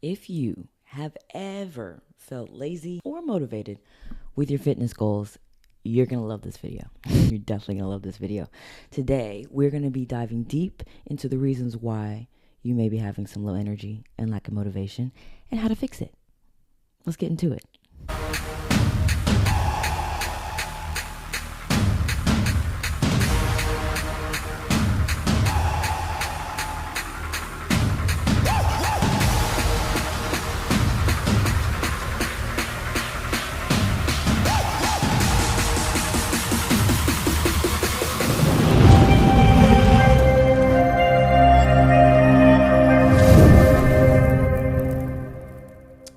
If you have ever felt lazy or motivated with your fitness goals, you're going to love this video. You're definitely going to love this video. Today, we're going to be diving deep into the reasons why you may be having some low energy and lack of motivation and how to fix it. Let's get into it.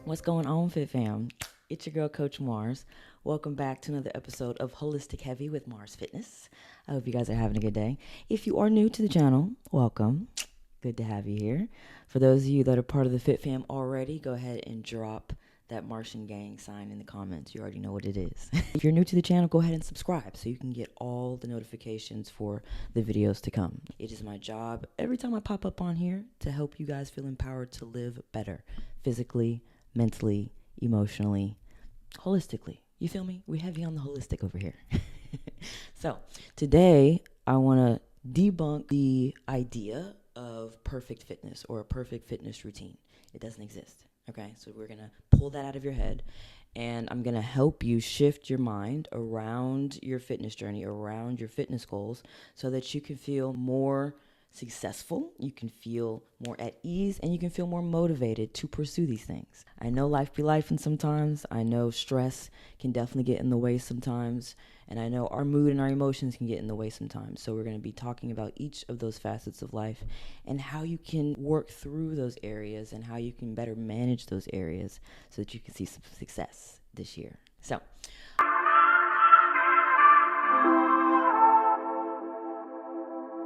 What's going on, Fit Fam? It's your girl, Coach Mars. Welcome back to another episode of Holistic Heavy with Mars Fitness. I hope you guys are having a good day. If you are new to the channel, welcome. Good to have you here. For those of you that are part of the Fit Fam already, go ahead and drop that Martian Gang sign in the comments. You already know what it is. If you're new to the channel, go ahead and subscribe so you can get all the notifications for the videos to come. It is my job every time I pop up on here to help you guys feel empowered to live better physically, mentally, emotionally, holistically. You feel me? We have you on the holistic over here. So today I want to debunk the idea of perfect fitness or a perfect fitness routine. It doesn't exist. Okay, so we're going to pull that out of your head, and I'm going to help you shift your mind around your fitness journey, around your fitness goals, so that you can feel more successful, you can feel more at ease, and you can feel more motivated to pursue these things. I know life be life, and sometimes I know stress can definitely get in the way sometimes, and I know our mood and our emotions can get in the way sometimes. So we're going to be talking about each of those facets of life and how you can work through those areas and how you can better manage those areas so that you can see some success this year. So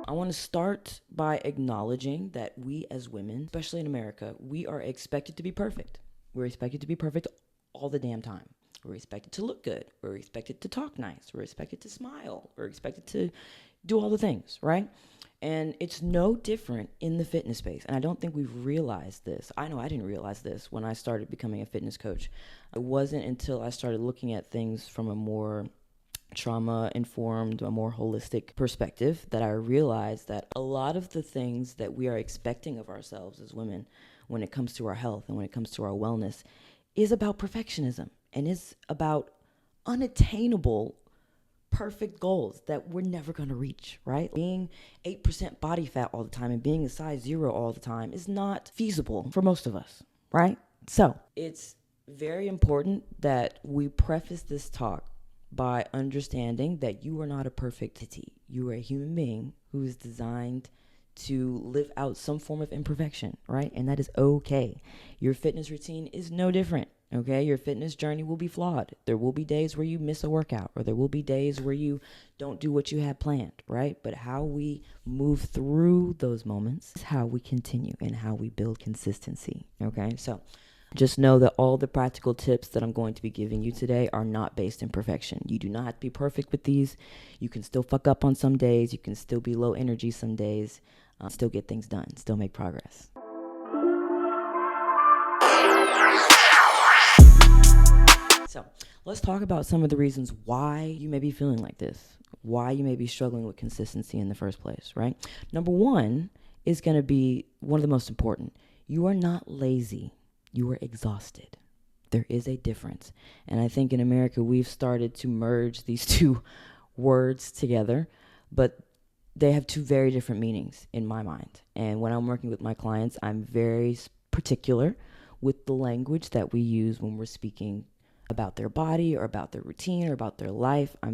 I want to start by acknowledging that we as women, especially in America, we are expected to be perfect. We're expected to be perfect all the damn time. We're expected to look good. We're expected to talk nice. We're expected to smile. We're expected to do all the things, right? And it's no different in the fitness space. And I don't think we've realized this. I know I didn't realize this when I started becoming a fitness coach. It wasn't until I started looking at things from a more trauma-informed, a more holistic perspective that I realized that a lot of the things that we are expecting of ourselves as women when it comes to our health and when it comes to our wellness is about perfectionism and is about unattainable perfect goals that we're never going to reach, right? Being 8% body fat all the time and being a size 0 all the time is not feasible for most of us, right? So it's very important that we preface this talk by understanding that you are not a perfect entity. You are a human being who is designed to live out some form of imperfection, right? And that is okay. Your fitness routine is no different, okay? Your fitness journey will be flawed. There will be days where you miss a workout, or there will be days where you don't do what you had planned, right? But how we move through those moments is how we continue and how we build consistency, okay? So just know that all the practical tips that I'm going to be giving you today are not based in perfection. You do not have to be perfect with these. You can still fuck up on some days. You can still be low energy some days. Still get things done. Still make progress. So let's talk about some of the reasons why you may be feeling like this, why you may be struggling with consistency in the first place, right? Number one is going to be one of the most important. You are not lazy. You are exhausted. There is a difference. And I think in America, we've started to merge these two words together, but they have two very different meanings in my mind. And when I'm working with my clients, I'm very particular with the language that we use when we're speaking about their body or about their routine or about their life. I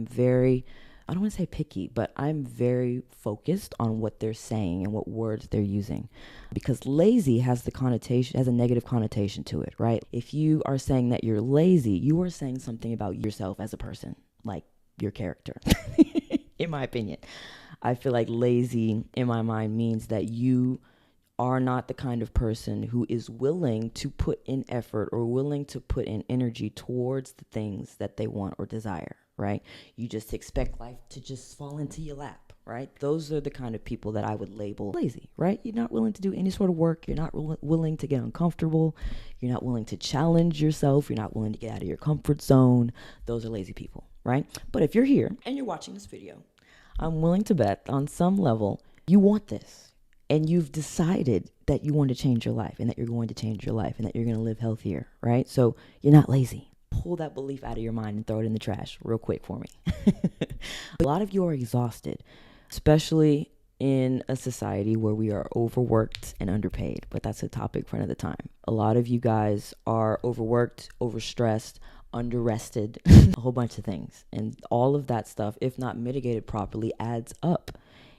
don't want to say picky, but I'm very focused on what they're saying and what words they're using, because lazy has a negative connotation to it, right? If you are saying that you're lazy, you are saying something about yourself as a person, like your character, in my opinion. I feel like lazy in my mind means that you are not the kind of person who is willing to put in effort or willing to put in energy towards the things that they want or desire, right? You just expect life to just fall into your lap, right? Those are the kind of people that I would label lazy, right? You're not willing to do any sort of work. You're not willing to get uncomfortable. You're not willing to challenge yourself. You're not willing to get out of your comfort zone. Those are lazy people, right? But if you're here and you're watching this video, I'm willing to bet on some level you want this, and you've decided that you want to change your life and that you're going to change your life and that you're going to live healthier, right? So you're not lazy. Pull that belief out of your mind and throw it in the trash real quick for me. A lot of you are exhausted, especially in a society where we are overworked and underpaid, but that's a topic for another time. A lot of you guys are overworked, overstressed, underrested, a whole bunch of things. And all of that stuff, if not mitigated properly, adds up.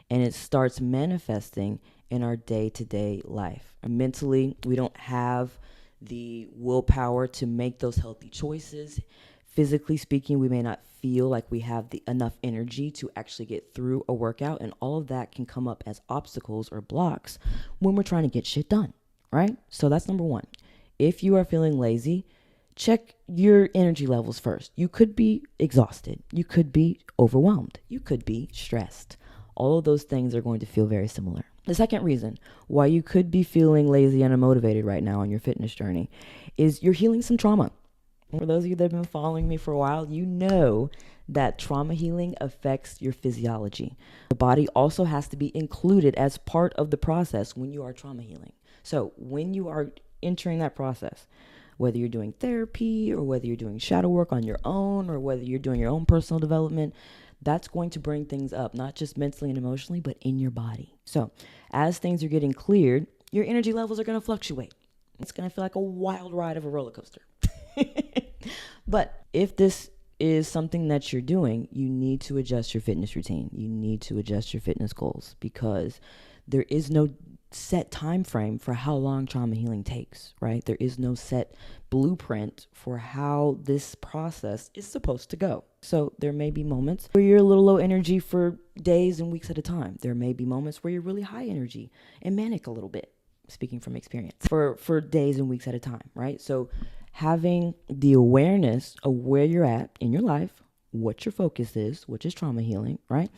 And it starts manifesting in our day-to-day life. Mentally, we don't have the willpower to make those healthy choices. Physically speaking, we may not feel like we have the enough energy to actually get through a workout, and all of that can come up as obstacles or blocks when we're trying to get shit done, right? So that's number one. If you are feeling lazy, check your energy levels first. You could be exhausted. You could be overwhelmed. You could be stressed. All of those things are going to feel very similar. The second reason why you could be feeling lazy and unmotivated right now on your fitness journey is you're healing some trauma. For those of you that have been following me for a while, you know that trauma healing affects your physiology. The body also has to be included as part of the process when you are trauma healing. So when you are entering that process, whether you're doing therapy or whether you're doing shadow work on your own or whether you're doing your own personal development, that's going to bring things up, not just mentally and emotionally, but in your body. So as things are getting cleared, your energy levels are going to fluctuate. It's going to feel like a wild ride of a roller coaster. But if this is something that you're doing, you need to adjust your fitness routine. You need to adjust your fitness goals because there is no set time frame for how long trauma healing takes, right? There is no set blueprint for how this process is supposed to go. So there may be moments where you're a little low energy for days and weeks at a time. There may be moments where you're really high energy and manic a little bit, speaking from experience, for days and weeks at a time, right? So having the awareness of where you're at in your life, what your focus is, which is trauma healing, right?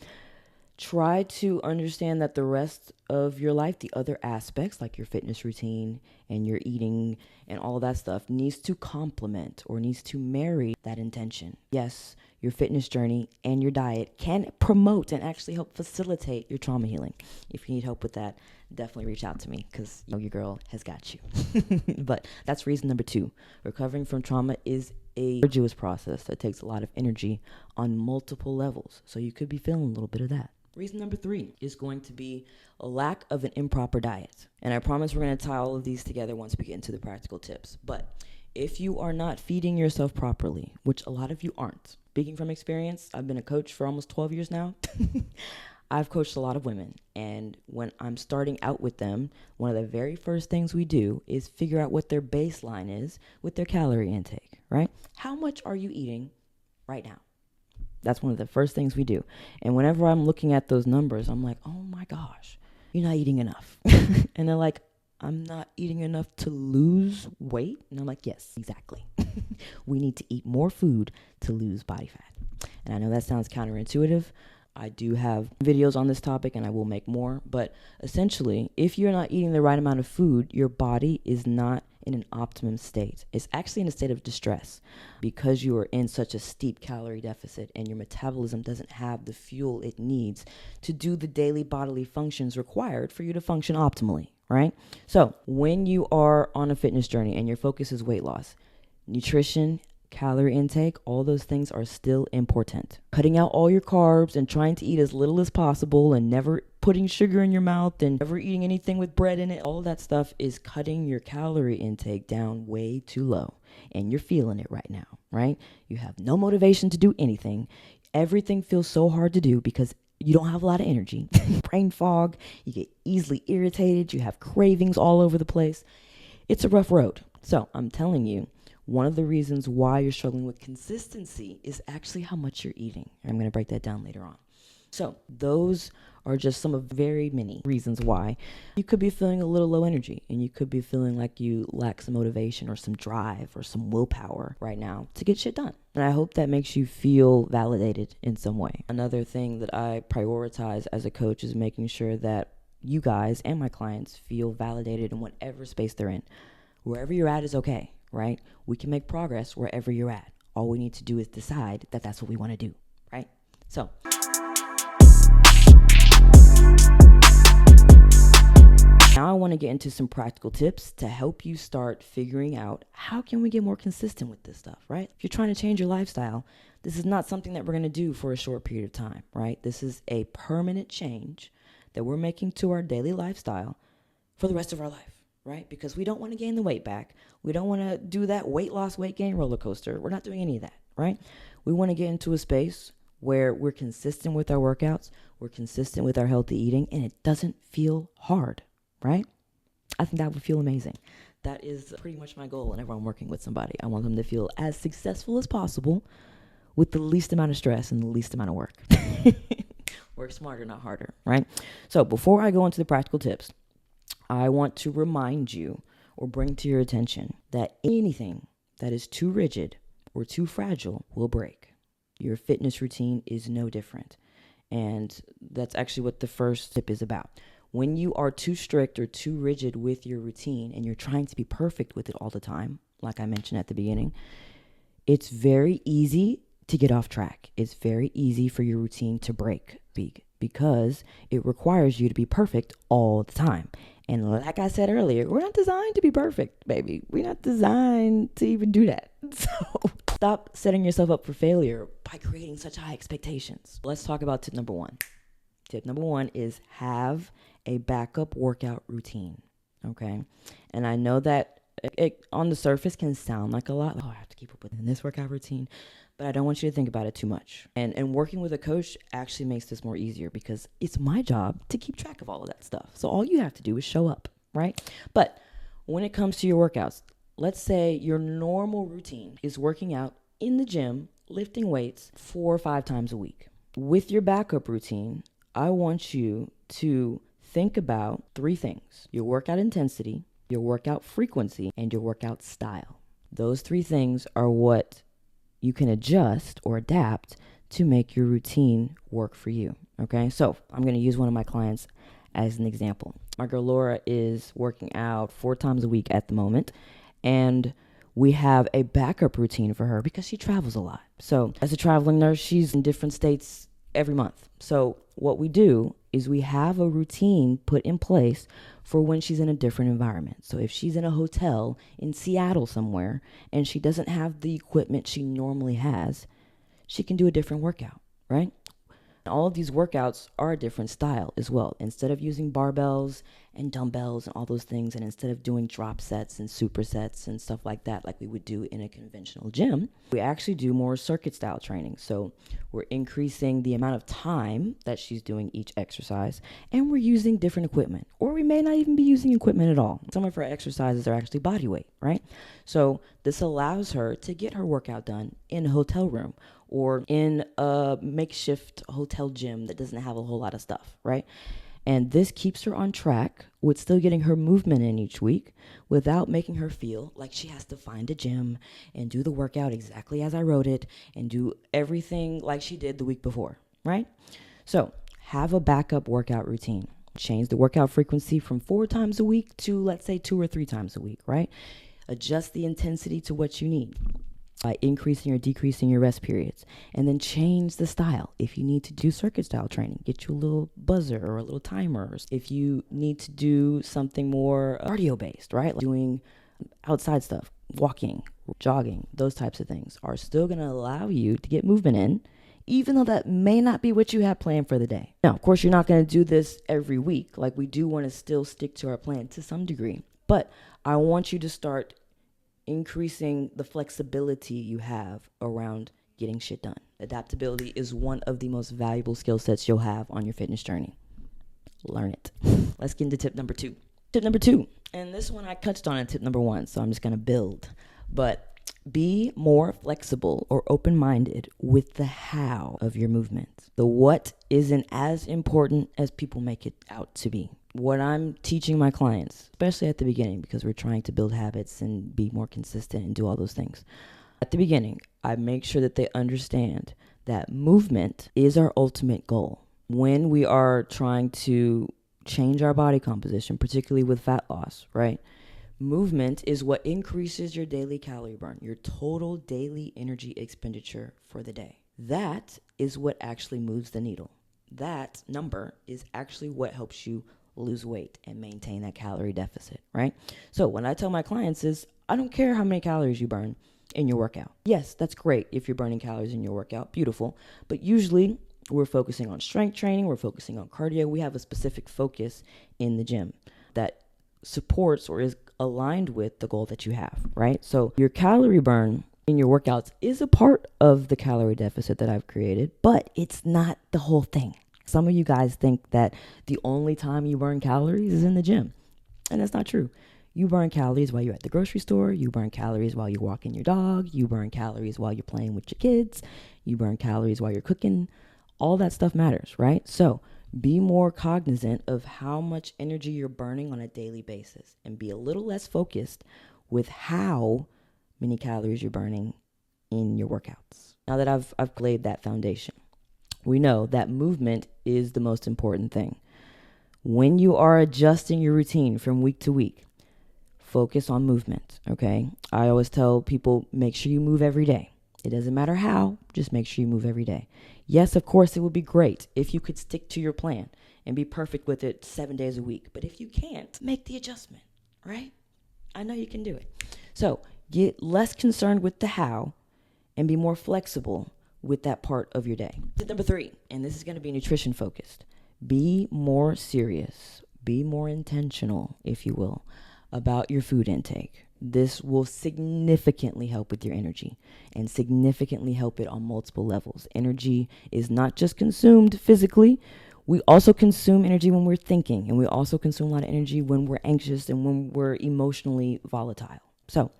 Try to understand that the rest of your life, the other aspects like your fitness routine and your eating and all of that stuff needs to complement or needs to marry that intention. Yes, your fitness journey and your diet can promote and actually help facilitate your trauma healing. If you need help with that, definitely reach out to me because your girl has got you. But that's reason number 2. Recovering from trauma is a arduous process that takes a lot of energy on multiple levels. So you could be feeling a little bit of that. Reason number 3 is going to be a lack of an improper diet. And I promise we're going to tie all of these together once we get into the practical tips. But if you are not feeding yourself properly, which a lot of you aren't, speaking from experience, I've been a coach for almost 12 years now. I've coached a lot of women. And when I'm starting out with them, one of the very first things we do is figure out what their baseline is with their calorie intake, right? How much are you eating right now? That's one of the first things we do. And whenever I'm looking at those numbers, I'm like, oh my gosh, you're not eating enough. And they're like, I'm not eating enough to lose weight. And I'm like, yes, exactly. We need to eat more food to lose body fat. And I know that sounds counterintuitive. I do have videos on this topic and I will make more. But essentially, if you're not eating the right amount of food, your body is not in an optimum state. It's actually in a state of distress because you are in such a steep calorie deficit and your metabolism doesn't have the fuel it needs to do the daily bodily functions required for you to function optimally, right? So when you are on a fitness journey and your focus is weight loss, nutrition, calorie intake, all those things are still important. Cutting out all your carbs and trying to eat as little as possible and never putting sugar in your mouth and never eating anything with bread in it, all that stuff is cutting your calorie intake down way too low. And you're feeling it right now, right? You have no motivation to do anything. Everything feels so hard to do because you don't have a lot of energy. Brain fog, you get easily irritated, you have cravings all over the place. It's a rough road. So I'm telling you, one of the reasons why you're struggling with consistency is actually how much you're eating. I'm going to break that down later on. So those are just some of very many reasons why you could be feeling a little low energy, and you could be feeling like you lack some motivation or some drive or some willpower right now to get shit done. And I hope that makes you feel validated in some way. Another thing that I prioritize as a coach is making sure that you guys and my clients feel validated in whatever space they're in. Wherever you're at is okay, right? We can make progress wherever you're at. All we need to do is decide that that's what we want to do, right? So now I want to get into some practical tips to help you start figuring out how can we get more consistent with this stuff, right? If you're trying to change your lifestyle, this is not something that we're going to do for a short period of time, right? This is a permanent change that we're making to our daily lifestyle for the rest of our life, right? Because we don't want to gain the weight back. We don't want to do that weight loss, weight gain roller coaster. We're not doing any of that, right? We want to get into a space where we're consistent with our workouts, we're consistent with our healthy eating, and it doesn't feel hard, right? I think that would feel amazing. That is pretty much my goal whenever I'm working with somebody. I want them to feel as successful as possible with the least amount of stress and the least amount of work. Work smarter, not harder, right? So before I go into the practical tips, I want to remind you or bring to your attention that anything that is too rigid or too fragile will break. Your fitness routine is no different. And that's actually what the first tip is about. When you are too strict or too rigid with your routine and you're trying to be perfect with it all the time, like I mentioned at the beginning, it's very easy to get off track. It's very easy for your routine to break because it requires you to be perfect all the time. And like I said earlier, we're not designed to be perfect, baby. We're not designed to even do that. So stop setting yourself up for failure by creating such high expectations. Let's talk about tip number one. Tip number one is have a backup workout routine, okay? And I know that it on the surface can sound like a lot. Oh, I have to keep up with this workout routine. But I don't want you to think about it too much. And working with a coach actually makes this more easier because it's my job to keep track of all of that stuff. So all you have to do is show up, right? But when it comes to your workouts, let's say your normal routine is working out in the gym, lifting weights 4 or 5 times a week. With your backup routine, I want you to think about 3 things: your workout intensity, your workout frequency, and your workout style. Those 3 things are what you can adjust or adapt to make your routine work for you, okay? So I'm going to use one of my clients as an example. My girl Laura is working out 4 times a week at the moment, and we have a backup routine for her because she travels a lot. So as a traveling nurse, she's in different states every month. So what we do is we have a routine put in place for when she's in a different environment. So if she's in a hotel in Seattle somewhere and she doesn't have the equipment she normally has, she can do a different workout, right? All of these workouts are a different style as well. Instead of using barbells and dumbbells and all those things, and instead of doing drop sets and supersets and stuff like that, like we would do in a conventional gym, we actually do more circuit style training. So we're increasing the amount of time that she's doing each exercise, and we're using different equipment, or we may not even be using equipment at all. Some of her exercises are actually body weight, right? So this allows her to get her workout done in a hotel room or in a makeshift hotel gym that doesn't have a whole lot of stuff, right? And this keeps her on track with still getting her movement in each week without making her feel like she has to find a gym and do the workout exactly as I wrote it and do everything like she did the week before, right? So have a backup workout routine. Change the workout frequency from 4 times a week to, let's say, 2 or 3 times a week, right? Adjust the intensity to what you need by increasing or decreasing your rest periods, and then change the style. If you need to do circuit style training, get you a little buzzer or a little timer. If you need to do something more cardio based, right? Like doing outside stuff, walking, jogging, those types of things are still going to allow you to get movement in, even though that may not be what you have planned for the day. Now, of course, you're not going to do this every week. Like, we do want to still stick to our plan to some degree, but I want you to start increasing the flexibility you have around getting shit done. Adaptability is one of the most valuable skill sets you'll have on your fitness journey. Learn it. Let's get into tip number 2. Tip number 2, and this one I touched on in tip number 1, so I'm just going to build. But Be more flexible or open-minded with the how of your movement. The what isn't as important as people make it out to be. What I'm teaching my clients, especially at the beginning, because we're trying to build habits and be more consistent and do all those things. At the beginning, I make sure that they understand that movement is our ultimate goal. When we are trying to change our body composition, particularly with fat loss, right? Movement is what increases your daily calorie burn, your total daily energy expenditure for the day. That is what actually moves the needle. That number is actually what helps you lose weight and maintain that calorie deficit, right? So when I tell my clients is, I don't care how many calories you burn in your workout. Yes, that's great if you're burning calories in your workout, beautiful. But usually we're focusing on strength training, we're focusing on cardio. We have a specific focus in the gym that supports or is aligned with the goal that you have, right? So your calorie burn in your workouts is a part of the calorie deficit that I've created, but it's not the whole thing. Some of you guys think that the only time you burn calories is in the gym, and that's not true. You burn calories while you're at the grocery store. You burn calories while you're walking your dog. You burn calories while you're playing with your kids. You burn calories while you're cooking. All that stuff matters, right? So be more cognizant of how much energy you're burning on a daily basis and be a little less focused with how many calories you're burning in your workouts. Now that I've laid that foundation, we know that movement is the most important thing. When you are adjusting your routine from week to week, focus on movement, okay? I always tell people, make sure you move every day. It doesn't matter how, just make sure you move every day. Yes, of course, it would be great if you could stick to your plan and be perfect with it 7 days a week. But if you can't, make the adjustment, right? I know you can do it. So get less concerned with the how and be more flexible with that part of your day. Tip number 3, and this is going to be nutrition focused. Be more serious, be more intentional, if you will, about your food intake. This will significantly help with your energy and significantly help it on multiple levels. Energy is not just consumed physically. We also consume energy when we're thinking, and we also consume a lot of energy when we're anxious and when we're emotionally volatile. So,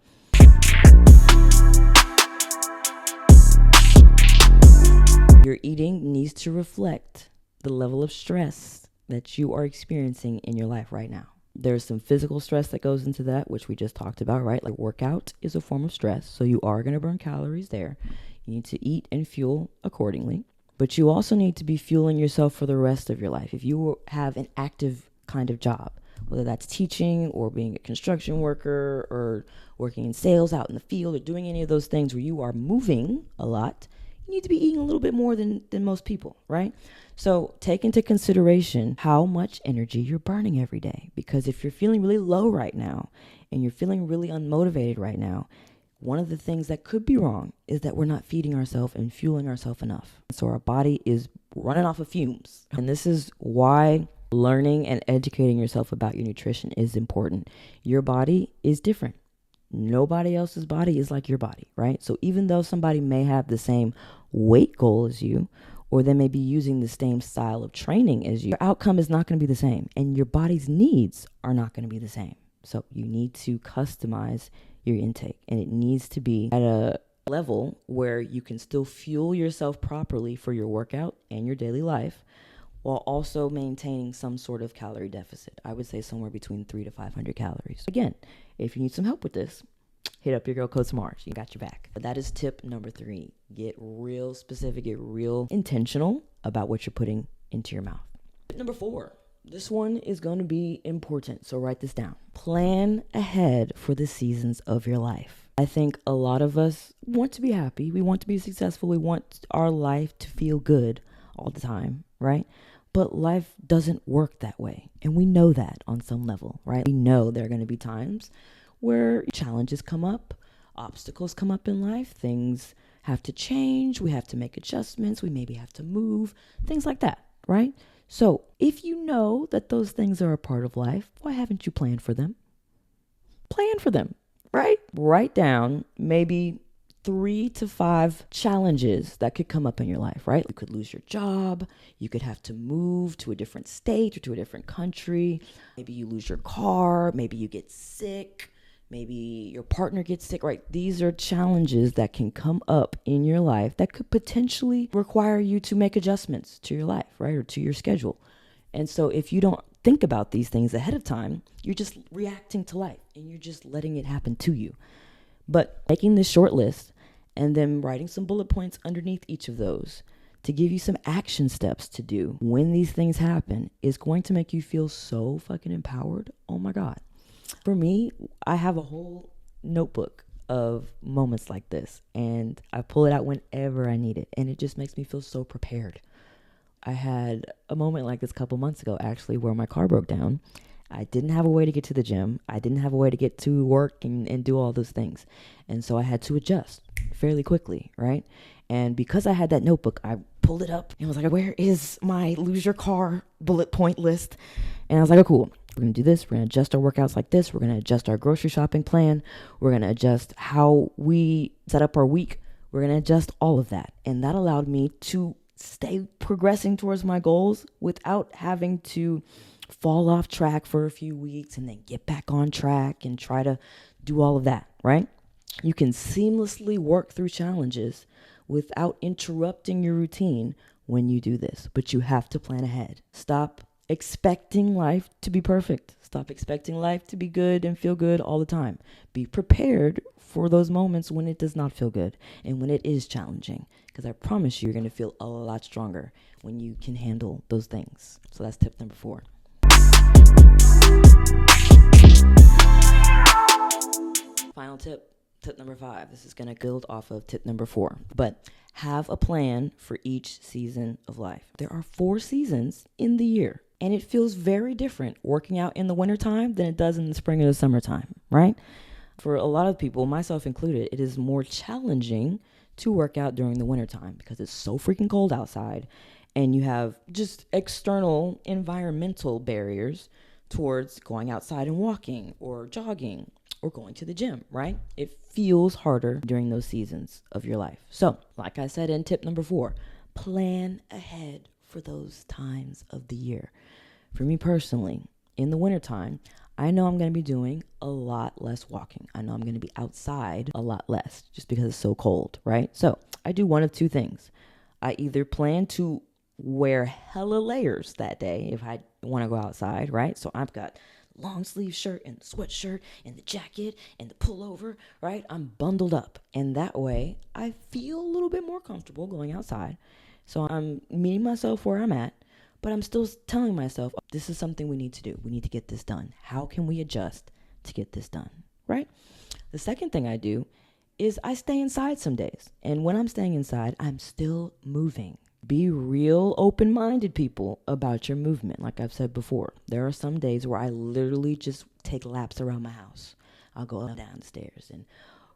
your eating needs to reflect the level of stress that you are experiencing in your life right now. There's some physical stress that goes into that, which we just talked about, right? Like workout is a form of stress, so you are going to burn calories there. You need to eat and fuel accordingly, but you also need to be fueling yourself for the rest of your life. If you have an active kind of job, whether that's teaching or being a construction worker or working in sales out in the field or doing any of those things where you are moving a lot, you need to be eating a little bit more than most people, right? So take into consideration how much energy you're burning every day. Because if you're feeling really low right now and you're feeling really unmotivated right now, one of the things that could be wrong is that we're not feeding ourselves and fueling ourselves enough. So our body is running off of fumes. And this is why learning and educating yourself about your nutrition is important. Your body is different. Nobody else's body is like your body, right? So even though somebody may have the same weight goal as you, or they may be using the same style of training as you, your outcome is not going to be the same, and your body's needs are not going to be the same. So you need to customize your intake, and it needs to be at a level where you can still fuel yourself properly for your workout and your daily life, while also maintaining some sort of calorie deficit. I would say somewhere between 300 to 500 calories. Again, if you need some help with this, hit up your girl Coach Mars. You got your back. But that is tip number 3. Get real specific, get real intentional about what you're putting into your mouth. Tip number 4. This one is going to be important, so write this down. Plan ahead for the seasons of your life. I think a lot of us want to be happy. We want to be successful. We want our life to feel good all the time, right? But life doesn't work that way. And we know that on some level, right? We know there are going to be times where challenges come up, obstacles come up in life, things have to change, we have to make adjustments, we maybe have to move, things like that, right? So if you know that those things are a part of life, why haven't you planned for them? Plan for them, right? Write down maybe 3 to 5 challenges that could come up in your life, right? You could lose your job. You could have to move to a different state or to a different country. Maybe you lose your car. Maybe you get sick. maybe your partner gets sick, right? These are challenges that can come up in your life that could potentially require you to make adjustments to your life, right? Or to your schedule. And so if you don't think about these things ahead of time, you're just reacting to life and you're just letting it happen to you. But making this short list and then writing some bullet points underneath each of those to give you some action steps to do when these things happen is going to make you feel so fucking empowered. Oh my God. For me, I have a whole notebook of moments like this, and I pull it out whenever I need it, and it just makes me feel so prepared. I had a moment like this a couple months ago, actually, where my car broke down. I didn't have a way to get to the gym. I didn't have a way to get to work and do all those things. And so I had to adjust fairly quickly, right? And because I had that notebook, I pulled it up and was like, where is my lose your car bullet point list? And I was like, oh, cool. We're going to do this. We're going to adjust our workouts like this. We're going to adjust our grocery shopping plan. We're going to adjust how we set up our week. We're going to adjust all of that. And that allowed me to stay progressing towards my goals without having to fall off track for a few weeks and then get back on track and try to do all of that, right? You can seamlessly work through challenges without interrupting your routine when you do this, but you have to plan ahead. Stop expecting life to be perfect. Stop expecting life to be good and feel good all the time. Be prepared for those moments when it does not feel good and when it is challenging, because I promise you, you're going to feel a lot stronger when you can handle those things. So that's tip number 4. Final tip number 5. This is going to build off of tip number 4, but have a plan for each season of life. There are 4 seasons in the year, and it feels very different working out in the wintertime than it does in the spring or the summertime, right? For a lot of people, myself included, it is more challenging to work out during the wintertime because it's so freaking cold outside, and you have just external environmental barriers towards going outside and walking or jogging or going to the gym, right? It feels harder during those seasons of your life. So, like I said in tip number 4, plan ahead for those times of the year. For me personally, in the wintertime, I know I'm going to be doing a lot less walking. I know I'm going to be outside a lot less just because it's so cold, right? So I do one of 2 things. I either plan to wear hella layers that day if I want to go outside, right? So I've got long sleeve shirt and sweatshirt and the jacket and the pullover, right? I'm bundled up. And that way I feel a little bit more comfortable going outside. So I'm meeting myself where I'm at, but I'm still telling myself, this is something we need to do. We need to get this done. How can we adjust to get this done, right? The second thing I do is I stay inside some days. And when I'm staying inside, I'm still moving. Be real open-minded, people, about your movement. Like I've said before, there are some days where I literally just take laps around my house. I'll go downstairs and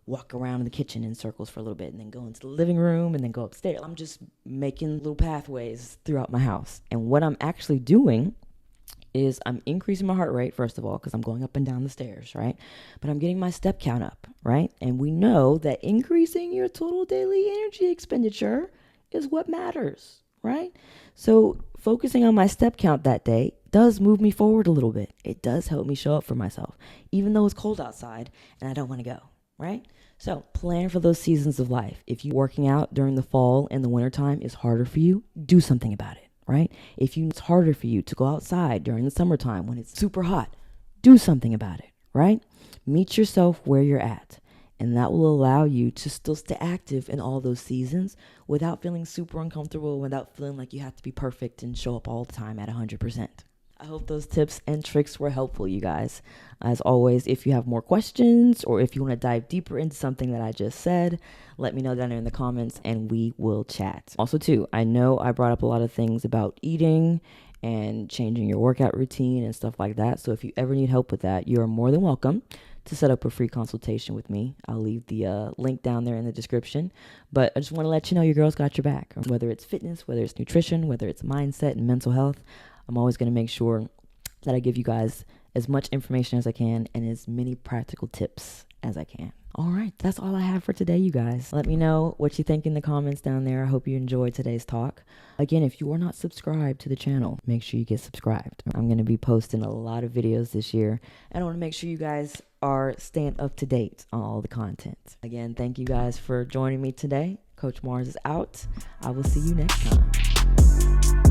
walk around in the kitchen in circles for a little bit and then go into the living room and then go upstairs. I'm just making little pathways throughout my house. And what I'm actually doing is I'm increasing my heart rate, first of all, because I'm going up and down the stairs, right? But I'm getting my step count up, right? And we know that increasing your total daily energy expenditure is what matters, right? So focusing on my step count that day does move me forward a little bit. It does help me show up for myself, even though it's cold outside and I don't want to go, right? So plan for those seasons of life. If you working out during the fall and the wintertime is harder for you, do something about it, right? If it's harder for you to go outside during the summertime when it's super hot, do something about it, right? Meet yourself where you're at. And that will allow you to still stay active in all those seasons without feeling super uncomfortable, without feeling like you have to be perfect and show up all the time at 100%. I hope those tips and tricks were helpful, you guys. As always, if you have more questions or if you want to dive deeper into something that I just said, let me know down there in the comments and we will chat. Also, too, I know I brought up a lot of things about eating and changing your workout routine and stuff like that. So if you ever need help with that, you are more than welcome to set up a free consultation with me. I'll leave the link down there in the description. But I just want to let you know your girl's got your back. Whether it's fitness, whether it's nutrition, whether it's mindset and mental health, I'm always going to make sure that I give you guys as much information as I can and as many practical tips as I can. All right, that's all I have for today, you guys. Let me know what you think in the comments down there. I hope you enjoyed today's talk. Again, if you are not subscribed to the channel, make sure you get subscribed. I'm going to be posting a lot of videos this year, and I want to make sure you guys are staying up to date on all the content. Again, thank you guys for joining me today. Coach Mars is out. I will see you next time.